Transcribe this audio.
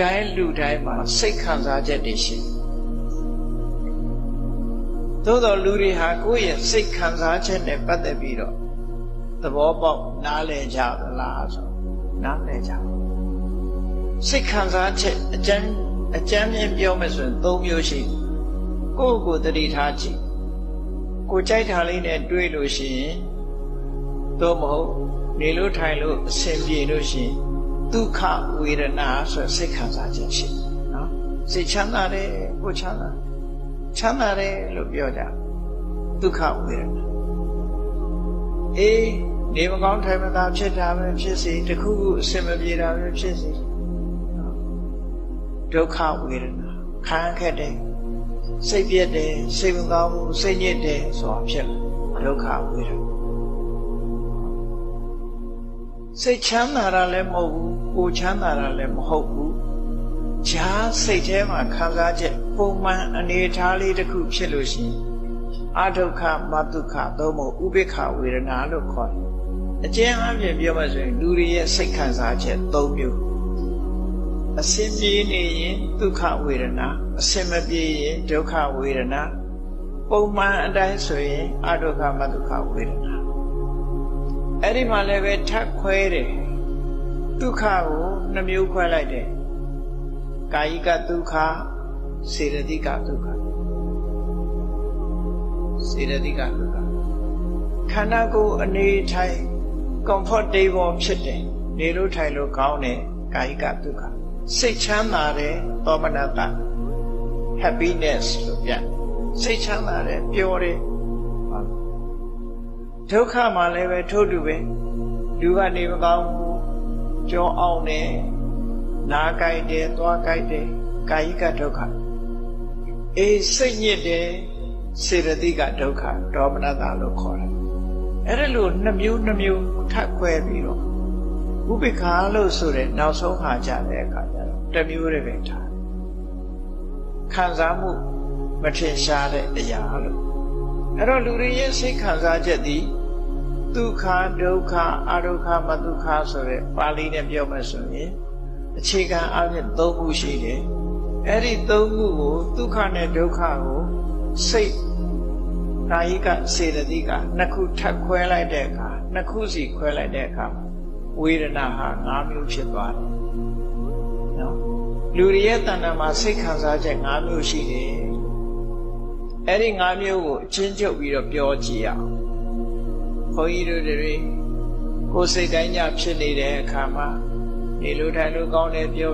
တိုင်းလူတိုင်းမှာစိတ်ခံစားချက်တွေရှိသို့တော်လူတွေဟာကိုယ့်ရဲ့စိတ်ခံစားချက်နဲ့ပတ်သက်ပြီးတော့သဘောပေါက်နားလည်ကြသလားဆိုနားလည်ကြစိတ်ခံစားချက်အကျဉ်းချင်းပြောမယ်ဆိုရင်၃မျိုးရှိကိုယ့်ကိုယ်တတိထားကြည့်ကိုကြိုက်တာလေးနဲ့တွေးလို့ရှိရင်သို့မဟုတ်နေလို့ထိုင်လို့အဆင်ပြေလို့ရှိရင်ဒုက္ခဝေဒနာဆိုစိတ်ခံစားချက်ရှိနော်စိတ်ချမ်းသာတယ်ကိုချမ်းသာတယ်လို့ပြောကြဒုက္ခဝေဒနာအေးနေမကောင်းထိုင်မသာဖြစ်တာပဲဖြစ်စေတခုခုအဆင်မပြေတာပဲဖြစ်စေဒုက္ခဝေဒနာခံခက်တယ်စိတ်ပြည့်တယ်စိတ်မကောင်းဘူးစိတ်ညစ်တယ်ဆိုတာဖြစ်ဒုက္ခဝေဒနာစိတ်ချမ်းသာတာလည်းမဟုတ်ဘူးကိုချမ်းသာတာလည်းမဟုတ်ဘူးဂျားစိတ်ထဲမှာခံစားချက်ပုံမှန်အနေအထားလေးတစ်ခုဖြစ်လို့ရှိရင်အဒုက္ခမဒုက္ခသို့မဟုတ်ဥပိ္ပခဝေဒနာလို့ခေါ်တယ်အကျဉ်းအားဖြင့်ပြောမှဆိုရင်လူတွေရဲ့စိတ်ခံစားချက်၃မျိုးအစင်ပြေနေရင်ဒုက္ခဝေဒနာအစင်မပြေရင်ဒုက္ခဝေဒနာပုံမှန်အတိုင်းဆိုရင်အဒုက္ခမဒုက္ခဝေဒနာအဲ့ဒီမှာလည်းပဲထပ်ခွဲတယ်ဒုက္ခကိုနှမျိုးခွဲလိုက်တယ်ကာယကဒုက္ခစေတသိကဒုက္ခစေတသိကဒုက္ခခန္ဓာကိုယ်အနေထိုင် comfortable ဖြစ်တယ်နေလို့ထိုင်လို့ကောင်းတယ်ကာယကဒုက္ခစိတ်ချမ်းသာတယ်သောမနတ happiness လို့ပြန်စိတ်ချမ်းသာတယ်ပျော်တယ်ဒုက္ခမှာလည်းပဲထို့တူပဲလူကနေမကောင်းဘူးကြောအောင်တယ်နားကြိုက်တယ်သွားကြိုက်တယ်ကာယကဒုက္ခအေးစိတ်ညစ်တယ်စေတသိကဒုက္ခဒေါမနတလို့ခေါ်တယ်အဲ့ဒါလို့နှမျိုးထပ်ခွဲပြီးတော့ဥပိ္ပခာလို့ဆိုတဲ့နောက်ဆုံးဟာကြတဲ့အခါကျတော့တစ်မျိုးတည်းပဲထားခံစားမှုမထင်ရှားတဲ့အရာလို့အဲ့တော့လူတွေရဲ့စိတ်ခံစားချက်သည်ဒုက္ခဒုက္ခအဒုက္ခမဒုက္ခဆိုတဲ့ပါဠိနဲ့ပြောမှဆိုရင်အခြေခံအပြင်၃ခုရှိတယ်အဲ့ဒီ၃ခုကိုဒုက္ခနဲ့ဒုက္ခကိုစိတ်ကာယကစေတသိကနှစ်ခုထပ်ခွဲလိုက်တဲ့အခါနှစ်ခုစီခွဲလိုက်တဲ့အခါဝေဒနာဟာ၅မျိုးဖြစ်သွားတယ်နော်လူတွေရဲ့တဏ္ဍာမှာစိတ်ခံစားချက်၅မျိုးရှိတယ်အဲ့ဒီ၅မျိုးကိုအချင်းချုပ်ပြီးတော့ပြောကြည့်ရအောင်ဘုန်းကြီးတို့တွေကိုယ်စိတ်တိုင်းညဖြစ်နေတဲ့အခါမှာနေလို့ထိုင်လို့ကောင်းတယ်ပြော